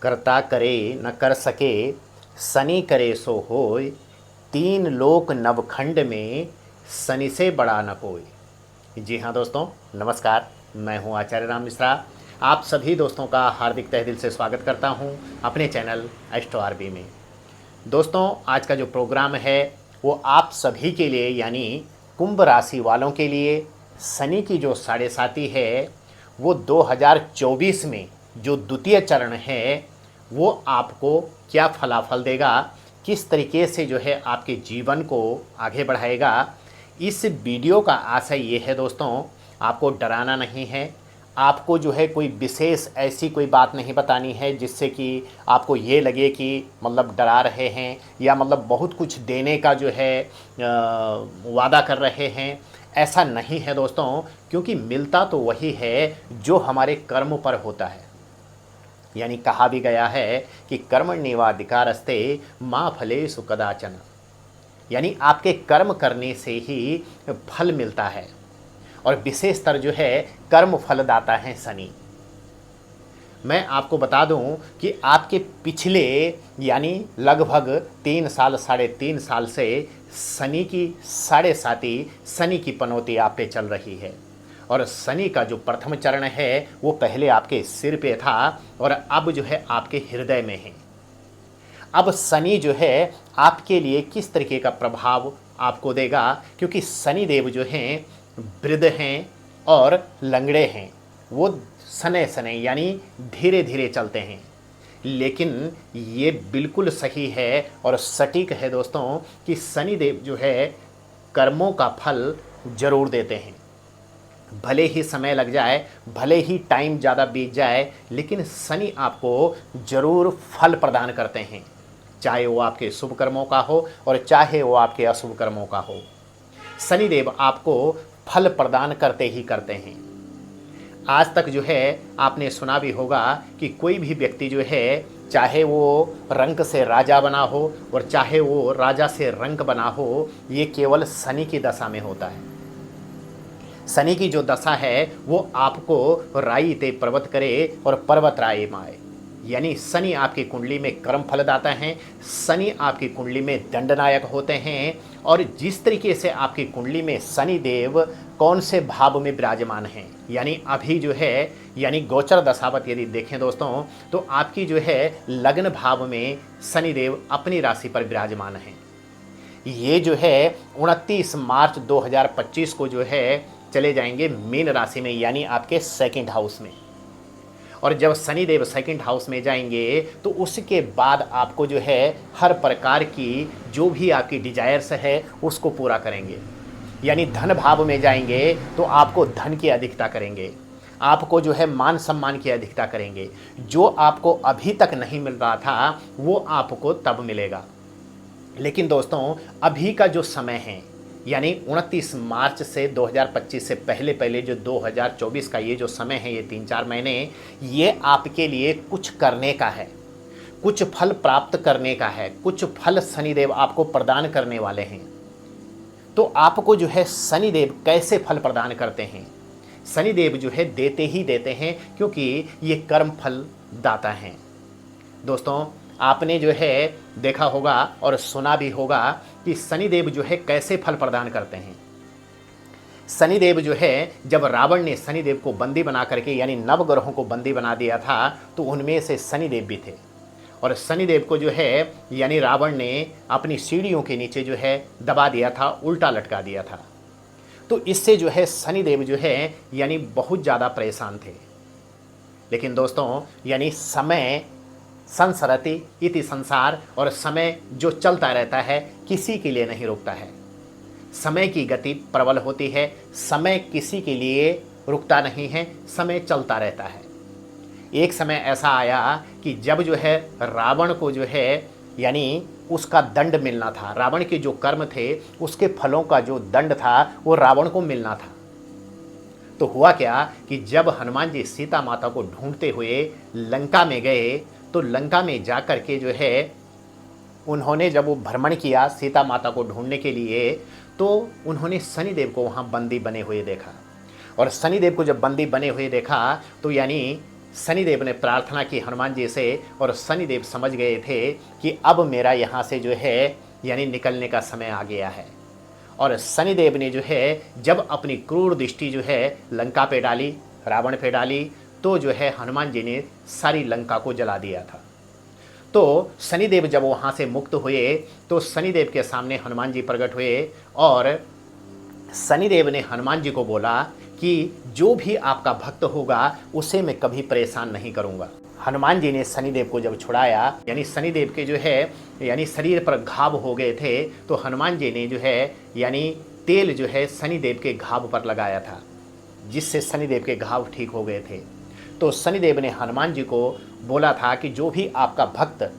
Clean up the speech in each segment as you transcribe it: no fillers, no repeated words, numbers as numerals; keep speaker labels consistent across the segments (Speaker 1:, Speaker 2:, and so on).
Speaker 1: कर्ता करे न कर सके, शनि करे सो होय, तीन लोक नवखंड में, शनि से बड़ा न कोई। जी हाँ दोस्तों, नमस्कार। मैं हूँ आचार्य राम मिश्रा। आप सभी दोस्तों का हार्दिक तहे दिल से स्वागत करता हूँ अपने चैनल एस्ट्रो आरबी में। दोस्तों, आज का जो प्रोग्राम है वो आप सभी के लिए यानी कुंभ राशि वालों के लिए शनि की जो साढ़े साती है वो 2024 में जो द्वितीय चरण है वो आपको क्या फलाफल देगा, किस तरीके से जो है आपके जीवन को आगे बढ़ाएगा। इस वीडियो का आशय ये है दोस्तों, आपको डराना नहीं है, आपको जो है कोई विशेष ऐसी कोई बात नहीं बतानी है जिससे कि आपको ये लगे कि मतलब डरा रहे हैं या मतलब बहुत कुछ देने का जो है वादा कर रहे हैं। ऐसा नहीं है दोस्तों, क्योंकि मिलता तो वही है जो हमारे कर्म पर होता है। यानी कहा भी गया है कि कर्मण्येवाधिकारस्ते मा फलेषु कदाचन, यानी आपके कर्म करने से ही फल मिलता है। और विशेषतर जो है कर्म फलदाता है शनि। मैं आपको बता दूं कि आपके पिछले यानी लगभग 3 साल 3.5 साल से शनि की साढ़े साती, शनि की पनौती आप पे चल रही है। और शनि का जो प्रथम चरण है वो पहले आपके सिर पे था और अब जो है आपके हृदय में है। अब शनि जो है आपके लिए किस तरीके का प्रभाव आपको देगा, क्योंकि शनि देव जो हैं वृद्ध हैं और लंगड़े हैं। वो सने सने यानी धीरे धीरे चलते हैं, लेकिन ये बिल्कुल सही है और सटीक है दोस्तों कि शनि देव जो है कर्मों का फल जरूर देते हैं। भले ही समय लग जाए, भले ही टाइम ज़्यादा बीत जाए, लेकिन शनि आपको ज़रूर फल प्रदान करते हैं, चाहे वो आपके शुभ कर्मों का हो और चाहे वो आपके अशुभ कर्मों का हो। शनिदेव आपको फल प्रदान करते ही करते हैं। आज तक जो है आपने सुना भी होगा कि कोई भी व्यक्ति जो है चाहे वो रंक से राजा बना हो और चाहे वो राजा से रंक बना हो, ये केवल शनि की दशा में होता है। शनि की जो दशा है वो आपको राई ते पर्वत करे और पर्वत राय माए, यानी शनि आपकी कुंडली में कर्म फलदाता हैं, शनि आपकी कुंडली में दंडनायक होते हैं। और जिस तरीके से आपकी कुंडली में शनि देव कौन से भाव में विराजमान हैं, यानी अभी जो है यानी गोचर दशावत यदि देखें दोस्तों तो आपकी जो है लग्न भाव में शनि देव अपनी राशि पर विराजमान हैं। ये जो है 29 मार्च 2025 को जो है चले जाएंगे मीन राशि में, यानी आपके सेकंड हाउस में। और जब शनि देव सेकंड हाउस में जाएंगे तो उसके बाद आपको जो है हर प्रकार की जो भी आपकी डिजायर्स है उसको पूरा करेंगे। यानी धन भाव में जाएंगे तो आपको धन की अधिकता करेंगे, आपको जो है मान सम्मान की अधिकता करेंगे। जो आपको अभी तक नहीं मिल रहा था वो आपको तब मिलेगा। लेकिन दोस्तों, अभी का जो समय है यानी 29 मार्च से 2025 से पहले पहले जो 2024 का ये जो समय है, ये 3-4 महीने, ये आपके लिए कुछ करने का है, कुछ फल प्राप्त करने का है, कुछ फल शनिदेव आपको प्रदान करने वाले हैं। तो आपको जो है शनिदेव कैसे फल प्रदान करते हैं? शनिदेव जो है देते ही देते हैं, क्योंकि ये कर्म फल दाता हैं। दोस्तों, आपने जो है देखा होगा और सुना भी होगा कि शनिदेव जो है कैसे फल प्रदान करते हैं। शनिदेव जो है जब रावण ने शनिदेव को बंदी बना करके यानी नवग्रहों को बंदी बना दिया था तो उनमें से शनिदेव भी थे। और शनिदेव को जो है यानी रावण ने अपनी सीढ़ियों के नीचे जो है दबा दिया था, उल्टा लटका दिया था। तो इससे जो है शनिदेव जो है यानी बहुत ज़्यादा परेशान थे। लेकिन दोस्तों, यानी समय संसरति इति संसार, और समय जो चलता रहता है किसी के लिए नहीं रुकता है। समय की गति प्रबल होती है, समय किसी के लिए रुकता नहीं है, समय चलता रहता है। एक समय ऐसा आया कि जब जो है रावण को जो है यानी उसका दंड मिलना था, रावण के जो कर्म थे उसके फलों का जो दंड था वो रावण को मिलना था। तो हुआ क्या कि जब हनुमान जी सीता माता को ढूंढते हुए लंका में गए तो लंका में जा कर के जो है उन्होंने जब वो भ्रमण किया सीता माता को ढूंढने के लिए तो उन्होंने शनिदेव को वहाँ बंदी बने हुए देखा। और शनिदेव को जब बंदी बने हुए देखा तो यानी शनिदेव ने प्रार्थना की हनुमान जी से और शनिदेव समझ गए थे कि अब मेरा यहाँ से जो है यानी निकलने का समय आ गया है। और शनिदेव ने जो है जब अपनी क्रूर दृष्टि जो है लंका पे डाली, रावण पे डाली, तो जो है हनुमान जी ने सारी लंका को जला दिया था। तो शनिदेव जब वहाँ से मुक्त हुए तो शनिदेव के सामने हनुमान जी प्रकट हुए और शनिदेव ने हनुमान जी को बोला कि जो भी आपका भक्त होगा उसे मैं कभी परेशान नहीं करूँगा। हनुमान जी ने शनिदेव को जब छुड़ाया, यानी शनिदेव के जो है यानी शरीर पर घाव हो गए थे, तो हनुमान जी ने जो है यानी तेल जो है शनिदेव के घाव पर लगाया था, जिससे शनिदेव के घाव ठीक हो गए थे। तो शनिदेव ने हनुमान जी को बोला था कि जो भी आपका भक्त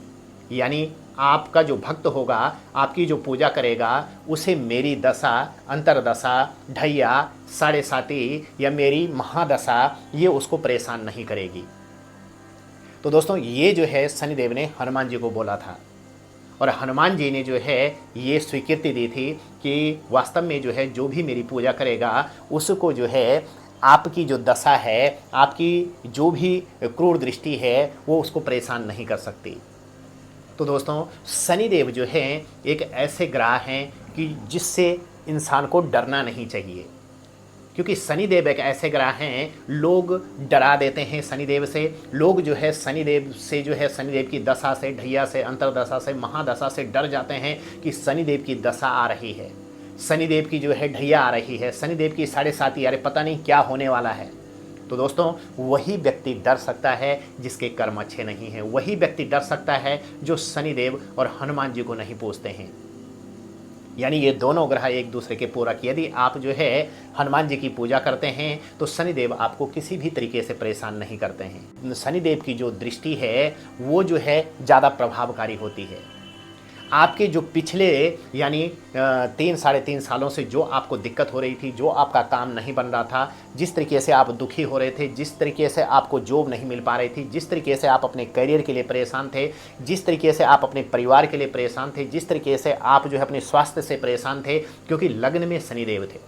Speaker 1: यानी आपका जो भक्त होगा, आपकी जो पूजा करेगा, उसे मेरी दशा, अंतरदशा, ढैया, साढ़े साती या मेरी महादशा ये उसको परेशान नहीं करेगी। तो दोस्तों ये जो है शनिदेव ने हनुमान जी को बोला था और हनुमान जी ने जो है ये स्वीकृति दी थी कि वास्तव में जो है जो भी मेरी पूजा करेगा उसको जो है आपकी जो दशा है, आपकी जो भी क्रूर दृष्टि है, वो उसको परेशान नहीं कर सकती। तो दोस्तों शनिदेव जो है एक ऐसे ग्रह हैं कि जिससे इंसान को डरना नहीं चाहिए, क्योंकि शनिदेव एक ऐसे ग्रह हैं, लोग डरा देते हैं शनिदेव से। लोग जो है शनिदेव से जो है शनिदेव की दशा से, ढैया से, अंतरदशा से, महादशा से डर जाते हैं कि शनिदेव की दशा आ रही है, शनिदेव की जो है ढैया आ रही है, शनिदेव की साढ़े साती, अरे पता नहीं क्या होने वाला है। तो दोस्तों वही व्यक्ति डर सकता है जिसके कर्म अच्छे नहीं हैं, वही व्यक्ति डर सकता है जो शनिदेव और हनुमान जी को नहीं पूजते हैं। यानी ये दोनों ग्रह एक दूसरे के पूरक। यदि आप जो है हनुमान जी की पूजा करते हैं तो शनिदेव आपको किसी भी तरीके से परेशान नहीं करते हैं। शनिदेव की जो दृष्टि है वो जो है ज़्यादा प्रभावकारी होती है। आपके जो पिछले यानी 3-3.5 सालों से जो आपको दिक्कत हो रही थी, जो आपका काम नहीं बन रहा था, जिस तरीके से आप दुखी हो रहे थे, जिस तरीके से आपको जॉब नहीं मिल पा रही थी, जिस तरीके से आप अपने करियर के लिए परेशान थे, जिस तरीके से आप अपने परिवार के लिए परेशान थे, जिस तरीके से आप जो है अपने स्वास्थ्य से परेशान थे, क्योंकि लग्न में शनिदेव थे।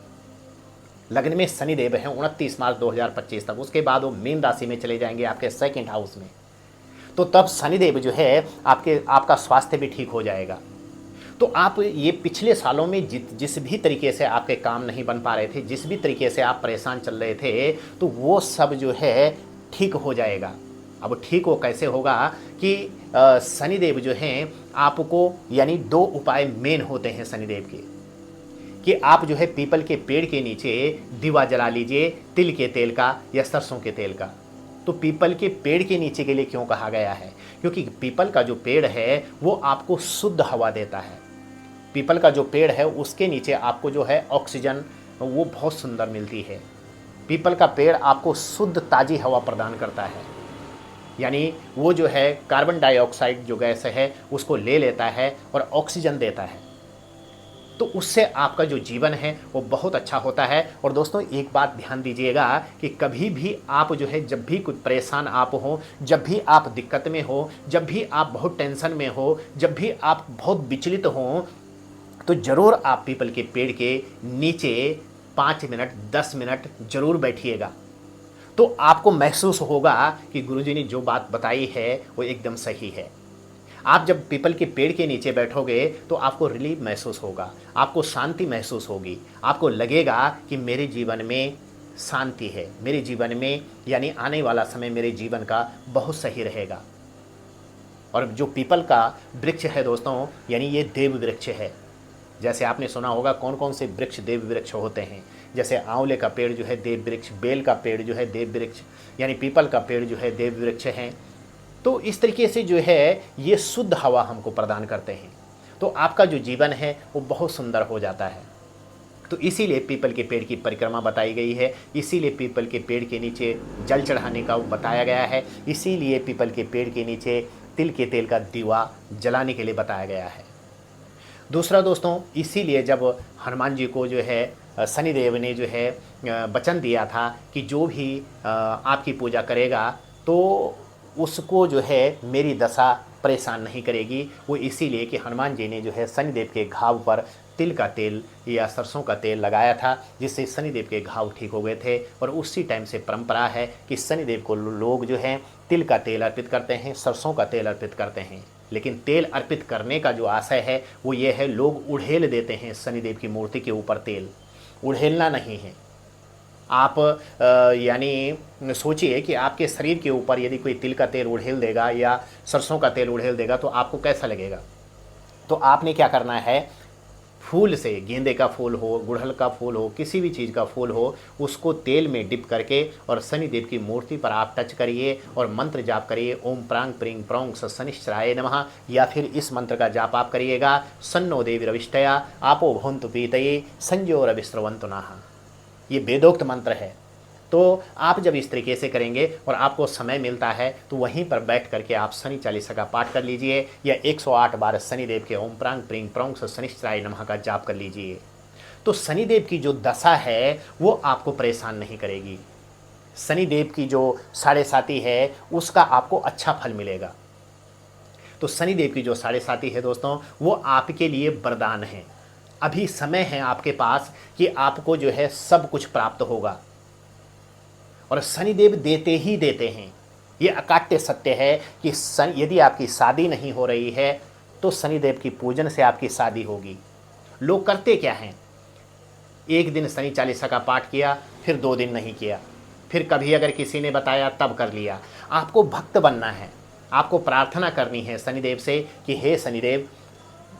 Speaker 1: लग्न में शनिदेव हैं 29 मार्च 2025 तक। उसके बाद वो मीन राशि में चले जाएंगे आपके 2nd हाउस में। तो तब शनिदेव जो है आपका स्वास्थ्य भी ठीक हो जाएगा। तो आप ये पिछले सालों में जिस भी तरीके से आपके काम नहीं बन पा रहे थे, जिस भी तरीके से आप परेशान चल रहे थे, तो वो सब जो है ठीक हो जाएगा। अब ठीक वो कैसे होगा कि शनिदेव जो हैं आपको यानी 2 उपाय मेन होते हैं शनिदेव के, कि आप जो है पीपल के पेड़ के नीचे दिवा जला लीजिए, तिल के तेल का या सरसों के तेल का। तो पीपल के पेड़ के नीचे के लिए क्यों कहा गया है? क्योंकि पीपल का जो पेड़ है वो आपको शुद्ध हवा देता है। पीपल का जो पेड़ है उसके नीचे आपको जो है ऑक्सीजन वो बहुत सुंदर मिलती है। पीपल का पेड़ आपको शुद्ध ताज़ी हवा प्रदान करता है, यानी वो जो है कार्बन डाइऑक्साइड जो गैस है उसको ले लेता है और ऑक्सीजन देता है। तो उससे आपका जो जीवन है वो बहुत अच्छा होता है। और दोस्तों एक बात ध्यान दीजिएगा कि कभी भी आप जो है जब भी कुछ परेशान आप हो, जब भी आप दिक्कत में हो, जब भी आप बहुत टेंशन में हो, जब भी आप बहुत विचलित हो, तो ज़रूर आप पीपल के पेड़ के नीचे 5 मिनट 10 मिनट ज़रूर बैठिएगा। तो आपको महसूस होगा कि गुरुजी ने जो बात बताई है वो एकदम सही है। आप जब पीपल के पेड़ के नीचे बैठोगे तो आपको रिलीफ महसूस होगा, आपको शांति महसूस होगी, आपको लगेगा कि मेरे जीवन में शांति है, मेरे जीवन में यानी आने वाला समय मेरे जीवन का बहुत सही रहेगा। और जो पीपल का वृक्ष है दोस्तों, यानी ये देव वृक्ष है। जैसे आपने सुना होगा कौन कौन से वृक्ष देव वृक्ष होते हैं, जैसे आंवले का पेड़ जो है देव वृक्ष, बेल का पेड़ जो है देव वृक्ष, यानी पीपल का पेड़ जो है देव वृक्ष हैं। तो इस तरीके से जो है ये शुद्ध हवा हमको प्रदान करते हैं, तो आपका जो जीवन है वो बहुत सुंदर हो जाता है। तो इसीलिए पीपल के पेड़ की परिक्रमा बताई गई है, इसीलिए पीपल के पेड़ के नीचे जल चढ़ाने का बताया गया है, इसीलिए पीपल के पेड़ के नीचे तिल के तेल का दीवा जलाने के लिए बताया गया है। दूसरा दोस्तों, इसीलिए जब हनुमान जी को जो है शनिदेव ने जो है वचन दिया था कि जो भी आपकी पूजा करेगा तो उसको जो है मेरी दशा परेशान नहीं करेगी, वो इसीलिए कि हनुमान जी ने जो है शनिदेव के घाव पर तिल का तेल या सरसों का तेल लगाया था, जिससे शनिदेव के घाव ठीक हो गए थे। और उसी टाइम से परंपरा है कि शनिदेव को लोग जो हैं तिल का तेल अर्पित करते हैं, सरसों का तेल अर्पित करते हैं। लेकिन तेल अर्पित करने का जो आशय है वो ये है, लोग उड़ेल देते हैं शनिदेव की मूर्ति के ऊपर तेल। उड़ेलना नहीं है। आप यानी सोचिए कि आपके शरीर के ऊपर यदि कोई तिल का तेल उड़ेल देगा या सरसों का तेल उड़ेल देगा तो आपको कैसा लगेगा। तो आपने क्या करना है, फूल से, गेंदे का फूल हो, गुड़हल का फूल हो, किसी भी चीज़ का फूल हो, उसको तेल में डिप करके और शनिदेव की मूर्ति पर आप टच करिए और मंत्र जाप करिए, ओम प्रांग प्रिंग प्रोंग शनिश्चराय नमः। या फिर इस मंत्र का जाप आप करिएगा, सन्नो देवी रविष्टया आपो भवन्तु पीतये संजो रविस्रवन्तु नः। ये वेदोक्त मंत्र है। तो आप जब इस तरीके से करेंगे और आपको समय मिलता है तो वहीं पर बैठ करके आप शनि चालीसा का पाठ कर लीजिए या 108 बार शनिदेव के ओम प्रांग प्रिंग प्रोंग शनिश्चराय नमः का जाप कर लीजिए। तो शनिदेव की जो दशा है वो आपको परेशान नहीं करेगी। शनिदेव की जो साढ़े साती है उसका आपको अच्छा फल मिलेगा। तो शनिदेव की जो साढ़े साती है दोस्तों, वो आपके लिए वरदान है। अभी समय है आपके पास कि आपको जो है सब कुछ प्राप्त होगा। और शनिदेव देते ही देते हैं। ये अकाट्य सत्य है कि यदि आपकी शादी नहीं हो रही है तो शनिदेव की पूजन से आपकी शादी होगी। लोग करते क्या हैं, एक दिन शनि चालीसा का पाठ किया, फिर 2 दिन नहीं किया, फिर कभी अगर किसी ने बताया तब कर लिया। आपको भक्त बनना है, आपको प्रार्थना करनी है शनिदेव से कि हे शनिदेव,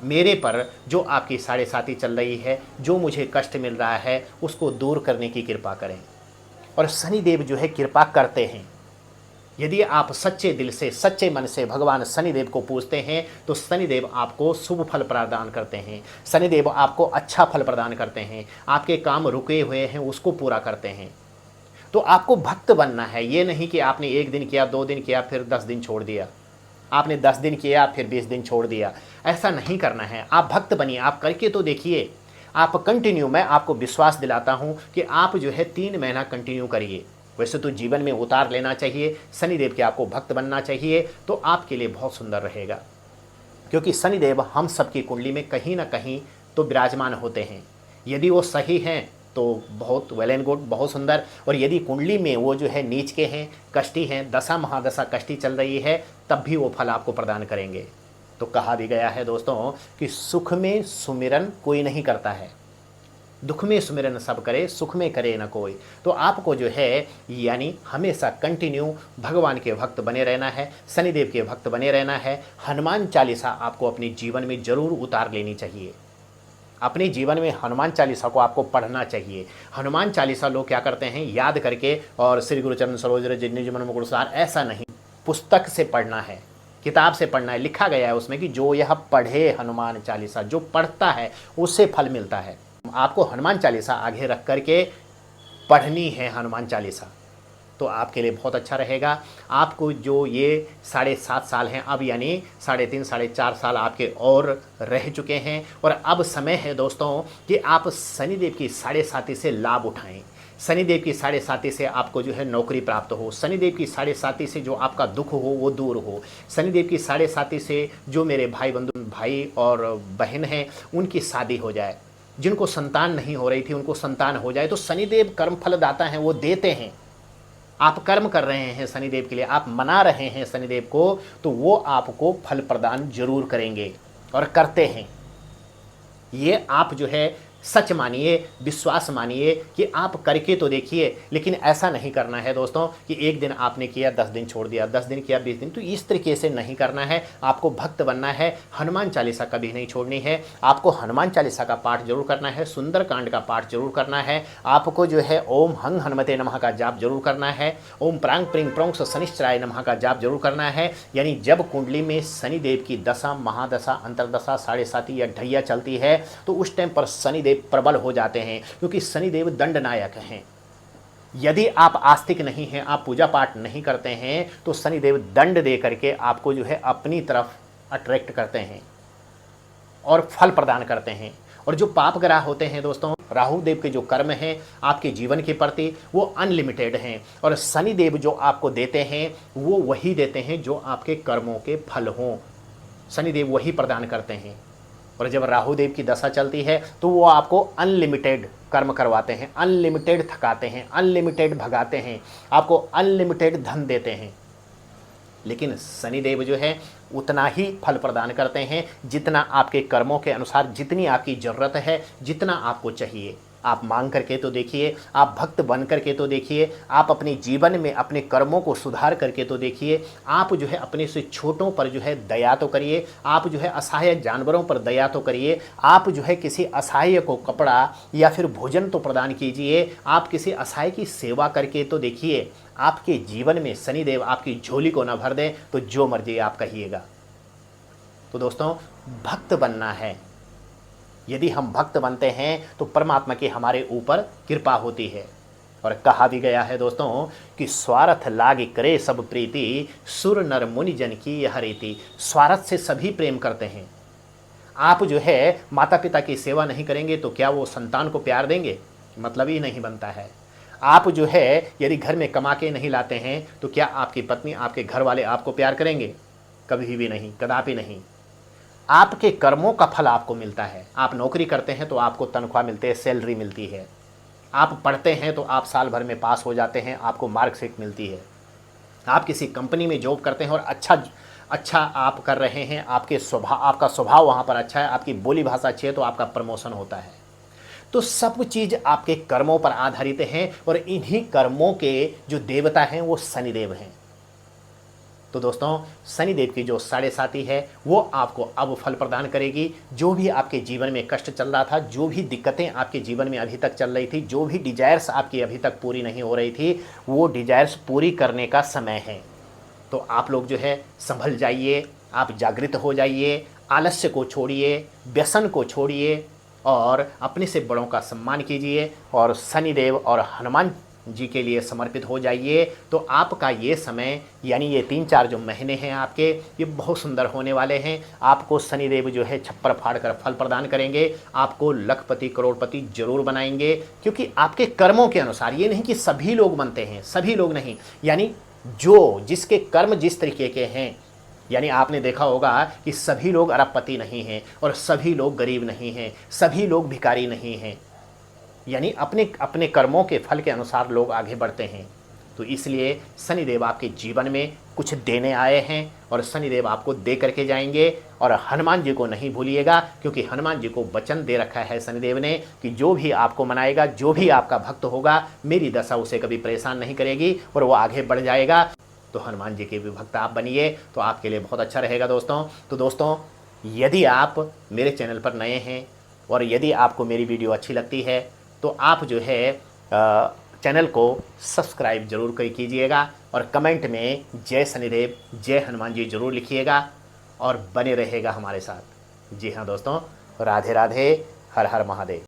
Speaker 1: मेरे पर जो आपकी साढ़े साती चल रही है, जो मुझे कष्ट मिल रहा है, उसको दूर करने की कृपा करें। और शनिदेव जो है कृपा करते हैं। यदि आप सच्चे दिल से, सच्चे मन से भगवान शनिदेव को पूजते हैं तो शनिदेव आपको शुभ फल प्रदान करते हैं। शनिदेव आपको अच्छा फल प्रदान करते हैं, आपके काम रुके हुए हैं उसको पूरा करते हैं। तो आपको भक्त बनना है। ये नहीं कि आपने 1 दिन किया, 2 दिन किया, फिर 10 दिन छोड़ दिया, आपने 10 दिन किया फिर 20 दिन छोड़ दिया। ऐसा नहीं करना है। आप भक्त बनिए, आप करके तो देखिए, आप कंटिन्यू, मैं आपको विश्वास दिलाता हूं कि आप जो है 3 महीना कंटिन्यू करिए। वैसे तो जीवन में उतार लेना चाहिए, शनिदेव के आपको भक्त बनना चाहिए, तो आपके लिए बहुत सुंदर रहेगा। क्योंकि शनिदेव हम सबकी कुंडली में कहीं ना कहीं तो विराजमान होते हैं। यदि वो सही हैं तो बहुत वेल एंड गुड, बहुत सुंदर। और यदि कुंडली में वो जो है नीच के हैं, कष्टी हैं, दशा महादशा कष्टी चल रही है, तब भी वो फल आपको प्रदान करेंगे। तो कहा भी गया है दोस्तों कि सुख में सुमिरन कोई नहीं करता है, दुख में सुमिरन सब करे, सुख में करे न कोई। तो आपको जो है यानी हमेशा कंटिन्यू भगवान के भक्त बने रहना है, शनिदेव के भक्त बने रहना है। हनुमान चालीसा आपको अपने जीवन में जरूर उतार लेनी चाहिए। अपने जीवन में हनुमान चालीसा को आपको पढ़ना चाहिए। हनुमान चालीसा लोग क्या करते हैं, याद करके और श्री गुरुचरण सरोज रज निज मन मुकुर सार, ऐसा नहीं, पुस्तक से पढ़ना है, किताब से पढ़ना है। लिखा गया है उसमें कि जो यह पढ़े हनुमान चालीसा, जो पढ़ता है उससे फल मिलता है। आपको हनुमान चालीसा आगे रख करके पढ़नी है हनुमान चालीसा, तो आपके लिए बहुत अच्छा रहेगा। आपको जो ये 7.5 साल हैं, अब यानी 3.5 4.5 साल आपके और रह चुके हैं, और अब समय है दोस्तों कि आप शनिदेव की साढ़े साती से लाभ उठाएं। शनिदेव की साढ़े साती से आपको जो है नौकरी प्राप्त हो, शनिदेव की साढ़े साती से जो आपका दुख हो वो दूर हो, शनिदेव की साढ़े साती से जो मेरे भाई और बहन हैं उनकी शादी हो जाए, जिनको संतान नहीं हो रही थी उनको संतान हो जाए। तो शनिदेव कर्म फलदाता हैं, वो देते हैं। आप कर्म कर रहे हैं शनिदेव के लिए, आप मना रहे हैं शनिदेव को, तो वो आपको फल प्रदान जरूर करेंगे और करते हैं। ये आप जो है सच मानिए, विश्वास मानिए कि आप करके तो देखिए। लेकिन ऐसा नहीं करना है दोस्तों कि एक दिन आपने किया 10 दिन छोड़ दिया, 10 दिन किया 20 दिन, तो इस तरीके से नहीं करना है। आपको भक्त बनना है, हनुमान चालीसा कभी नहीं छोड़नी है। आपको हनुमान चालीसा का पाठ जरूर करना है, सुंदरकांड का पाठ जरूर करना है। आपको जो है ओम हंग हनुमते नमः का जाप जरूर करना है, ओम प्रांग प्रिंग प्रोंग शनिश्चराय नमः का जाप जरूर करना है। यानी जब कुंडली में शनिदेव की दशा, महादशा, अंतरदशा, साढ़े साती या ढैया चलती है तो उस टाइम पर शनिदेव प्रबल हो जाते हैं, क्योंकि शनिदेव दंडनायक हैं। यदि आप आस्तिक नहीं हैं, आप पूजा पाठ नहीं करते हैं, तो शनिदेव दंड दे करके आपको जो है अपनी तरफ अट्रैक्ट करते हैं और फल प्रदान करते हैं। और जो पाप ग्रह होते हैं दोस्तों, राहु देव के जो कर्म हैं आपके जीवन के प्रति वो अनलिमिटेड हैं, और शनिदेव जो आपको देते हैं वो वही देते हैं जो आपके कर्मों के फल हों। शनिदेव वही प्रदान करते हैं। और जब राहु देव की दशा चलती है तो वो आपको अनलिमिटेड कर्म करवाते हैं, अनलिमिटेड थकाते हैं, अनलिमिटेड भगाते हैं, आपको अनलिमिटेड धन देते हैं। लेकिन शनिदेव जो है उतना ही फल प्रदान करते हैं जितना आपके कर्मों के अनुसार, जितनी आपकी ज़रूरत है, जितना आपको चाहिए। आप मांग करके तो देखिए, आप भक्त बन करके तो देखिए, आप अपने जीवन में अपने कर्मों को सुधार करके तो देखिए। आप जो है अपने से छोटों पर जो है दया तो करिए, आप जो है असहाय जानवरों पर दया तो करिए, आप जो है किसी असहाय को कपड़ा या फिर भोजन तो प्रदान कीजिए, आप किसी असहाय की सेवा करके तो देखिए। आपके जीवन में शनिदेव आपकी झोली को न भर दें तो जो मर्जी आप कहिएगा। तो दोस्तों, भक्त बनना है। यदि हम भक्त बनते हैं तो परमात्मा की हमारे ऊपर कृपा होती है। और कहा भी गया है दोस्तों कि स्वार्थ लाग करे सब प्रीति, सुर नर मुनि जन की यह रीति। स्वार्थ से सभी प्रेम करते हैं। आप जो है माता पिता की सेवा नहीं करेंगे तो क्या वो संतान को प्यार देंगे? मतलब ही नहीं बनता है। आप जो है यदि घर में कमा के नहीं लाते हैं तो क्या आपकी पत्नी, आपके घर वाले आपको प्यार करेंगे? कभी भी नहीं, कदापि नहीं। आपके कर्मों का फल आपको मिलता है। आप नौकरी करते हैं तो आपको तनख्वाह मिलती है, सैलरी मिलती है। आप पढ़ते हैं तो आप साल भर में पास हो जाते हैं, आपको मार्कशीट मिलती है। आप किसी कंपनी में जॉब करते हैं और अच्छा आप कर रहे हैं, आपका स्वभाव वहाँ पर अच्छा है, आपकी बोली भाषा अच्छी है तो आपका प्रमोशन होता है। तो सब चीज़ आपके कर्मों पर आधारित हैं और इन्हीं कर्मों के जो देवता हैं वो शनिदेव हैं। तो दोस्तों, शनिदेव की जो साढ़े साती है वो आपको अब फल प्रदान करेगी। जो भी आपके जीवन में कष्ट चल रहा था, जो भी दिक्कतें आपके जीवन में अभी तक चल रही थी, जो भी डिजायर्स आपकी अभी तक पूरी नहीं हो रही थी, वो डिजायर्स पूरी करने का समय है। तो आप लोग जो है संभल जाइए, आप जागृत हो जाइए, आलस्य को छोड़िए, व्यसन को छोड़िए और अपने से बड़ों का सम्मान कीजिए और शनिदेव और हनुमान जी के लिए समर्पित हो जाइए। तो आपका ये समय यानी ये 3-4 जो महीने हैं आपके, ये बहुत सुंदर होने वाले हैं। आपको शनिदेव जो है छप्पर फाड़ कर फल प्रदान करेंगे, आपको लखपति करोड़पति जरूर बनाएंगे। क्योंकि आपके कर्मों के अनुसार, ये नहीं कि सभी लोग बनते हैं, सभी लोग नहीं, यानी जो जिसके कर्म जिस तरीके के हैं, यानी आपने देखा होगा कि सभी लोग अरबपति नहीं हैं और सभी लोग गरीब नहीं हैं, सभी लोग भिखारी नहीं हैं। यानी अपने अपने कर्मों के फल के अनुसार लोग आगे बढ़ते हैं। तो इसलिए शनिदेव आपके जीवन में कुछ देने आए हैं और शनिदेव आपको दे करके जाएंगे। और हनुमान जी को नहीं भूलिएगा, क्योंकि हनुमान जी को वचन दे रखा है शनिदेव ने कि जो भी आपको मनाएगा, जो भी आपका भक्त होगा, मेरी दशा उसे कभी परेशान नहीं करेगी और वो आगे बढ़ जाएगा। तो हनुमान जी के भी भक्त आप बनिए तो आपके लिए बहुत अच्छा रहेगा दोस्तों। तो दोस्तों, यदि आप मेरे चैनल पर नए हैं और यदि आपको मेरी वीडियो अच्छी लगती है तो आप जो है चैनल को सब्सक्राइब जरूर कीजिएगा और कमेंट में जय शनिदेव, जय हनुमान जी जरूर लिखिएगा और बने रहेगा हमारे साथ। जी हाँ दोस्तों, राधे राधे, हर हर महादेव।